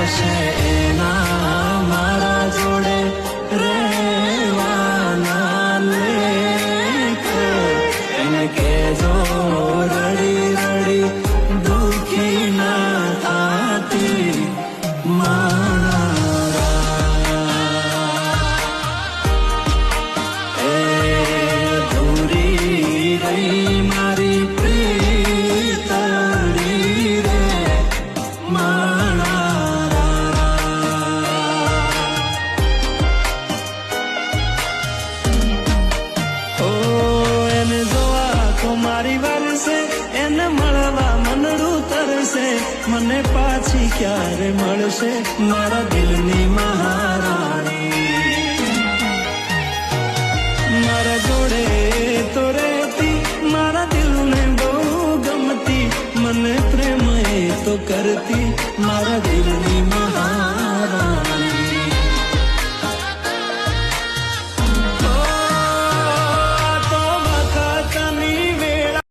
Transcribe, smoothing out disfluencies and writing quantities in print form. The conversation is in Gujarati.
થશે એના મારા જોડે રહેવાના લેખ એને કેજો રડી રડી દુખી ના થાતી મારી વારસે એને મળવા મનડું તરસે મને પાછી ક્યારે મળશે મારા દિલની મહારાણી મારા જોડે તો રહેતી મારા દિલને બહુ ગમતી મને પ્રેમ એ તો કરતી મારા દિલની